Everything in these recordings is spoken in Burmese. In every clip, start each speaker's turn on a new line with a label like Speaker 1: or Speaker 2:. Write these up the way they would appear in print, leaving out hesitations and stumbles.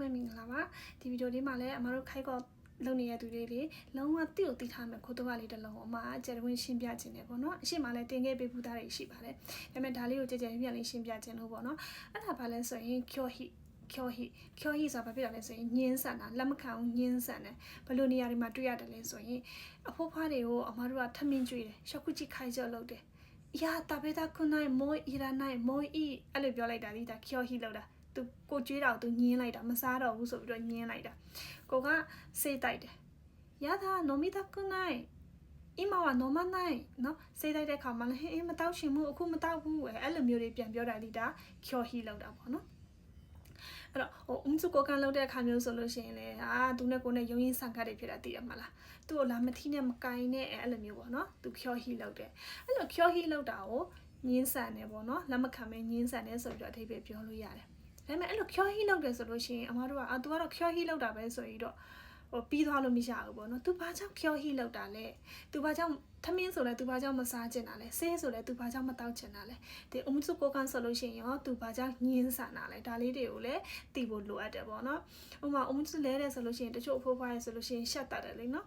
Speaker 1: လုံးပဲမင်္ဂလာပါဒီဗီဒီယိုလေးမှာလည်းအမတို့ခိုက်ကောလုံနေရသူတွေလေလုံးဝတိကိုတိထားမယ်ခိုးတော့လေးတစ်လုံးအမကျယ်ဝင်းရှင်းပြခြင်းတယ်ပေါ့နော်အရှိမလည်းတင်ခဲ့ပေးဘူးသားတွေရှိပါတယ်ဒါပေမဲ့ဒါလေးကိုကြည်ကြဲပြလေးရှင်းပြခြင်းလို့ပေါ့နော်အဲ့ဒါဘာလဲဆိုရင်ကျော်ဟိဆိုတာဘာဖြစ်တာလဲဆိုရင်ညင်းဆန်တာလက်မခံဘူးညင်းဆန်တယ်ဘယ်လိုနေရာတွေမှာတွေ့ရတယ်လဲဆိုရင်အဖိုးဖွားတွေကိုအမတို့ကထမင်းကျွေးတယ်ရှောက်ခုချီခိုင်ကြော့လုပ်တယ်ရာတဘေတာခုနိုင်မိုးအီရနိုင်မိုးအီအဲ့လိုပြောလိုက်တာဒီဒါကျော်ဟိလောက်တာသူကိုကျွေးတာကိုသူညင်းလိုက်တာမစားတော့ဘူးဆိုပြီးတော့ညင်းလိုက်တာကိုကစေးတိုက်တယ်ရတာနိုမီတာခုနိုင်အမဝနိုမနိုင်နော်စေးတိုက်တဲ့ခါမှလည်းဟင်းမတောက်ရှင်မှုအခုမတောက်ဘူးအဲ့လိုမျိုးတွေပြန်ပြောတာဒီဒါကျော်ဟိလောက်တာပေါ့နော်အဲ့တော့စုကိုကန်လောက်တဲ့အခါမျိုးဆိုလို့ရှိရင်လေသူနဲ့ကိုနဲ့ရုံရင်းဆန်ခတ်တွေဖြစ်တာသိရမှာလားသူ့ကိုလာမထီးနဲ့မကိုင်းနဲ့အဲ့လိုမျိုးပေါ့နော်သူကျော်ဟိလောက်တယ်အဲ့လိုကျော်ဟိလောက်တာကိုညင်းဆန်တယ်ပေါ့နော်လက်မခံမဲညင်းဆန်တယ်ဆိုပြီးတော့အထိပ္ပယ်ပြောလို့ရတယ်ဒါပေမဲ့အဲ့လိုကျော်ဟိလောက်တယ်ဆိုလို့ရှိရင်အမတို့ကသူကတော့ကျော်ဟိလောက်တာပဲဆိုပြီးတော့ပြီးသွားလို့မရဘူးပေါ့နော်သူဘာကြောင့်ကျော်ဟိလောက်တာလဲသူဘာကြောင့်ထမင်းဆိုလဲသူဘာကြောင့်မစားချင်တာလဲဆေးဆိုလဲသူဘာကြောင့်မတောက်ချင်တာလဲဒီအုံစုကိုကန်ဆိုလို့ရှိရင်ရောသူဘာကြောင့်ညင်းဆန်တာလဲဒါလေးတွေကိုလည်းသိဖို့လိုအပ်တယ်ပေါ့နော်ဥပမာအုံစုလဲတယ်ဆိုလို့ရှိရင်တချို့အဖိုးဖွားရဲဆိုလို့ရှိရင်ရှက်တတ်တယ်လေနော်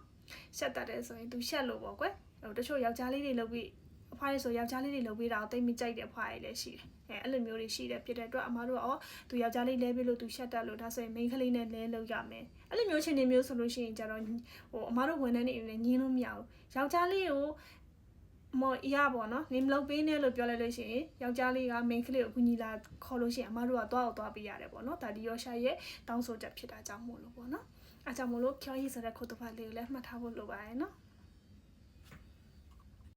Speaker 1: ရှက်တတ်တယ်ဆိုရင်သူရှက်လို့ပေါ့ကွယ်တချို့ယောက်ျားလေးတွေလုပ်ပြီးအဖွားရဲဆိုယောက်ျားလေးတွေလုပ်ပြီးတာကိုတိတ်မကြိုက်တဲ့ဖွားရဲလည်းရှိတယ်အဲ့လိုမျိုးတွေရှိတယ်ဖြစ်တဲ့အတွက်အမတို့ကသူယောက်ျားလေးလဲပြီးလို့သူရှက်တတ်လို့ဒါဆိုရင်မိန်းကလေးနဲ့လဲလုပ်ရမယ်အဲ့လိုမျိုးချင်းတွေမျိုးဆိုလို့ရှိရင်ကြတော့အမတို့ဝန်ထမ်းတွေအနေနဲ့ညင်းလို့မရဘူးယောက်ျားလေးကိုမော်ရပါတော့နေမလုပ်ပေးနဲ့လို့ပြောလိုက်လို့ရှိရင်ယောက်ျားလေးကမိန်းကလေးကိုအကူညီလာခေါ်လို့ရှိရင်အမတို့ကသွားပေးရတယ်ပေါ့နော်ဒါဒီရောရှာရဲ့တောင်းဆိုချက်ဖြစ်တာကြောင့်မို့လို့ပေါ့နော်အဲကြောင့်မို့လို့ကျော်ဟိဆိုတဲ့ခုတ်တဖတ်လေးကိုလည်းမှတ်ထားဖို့လိုပါတယ်နော်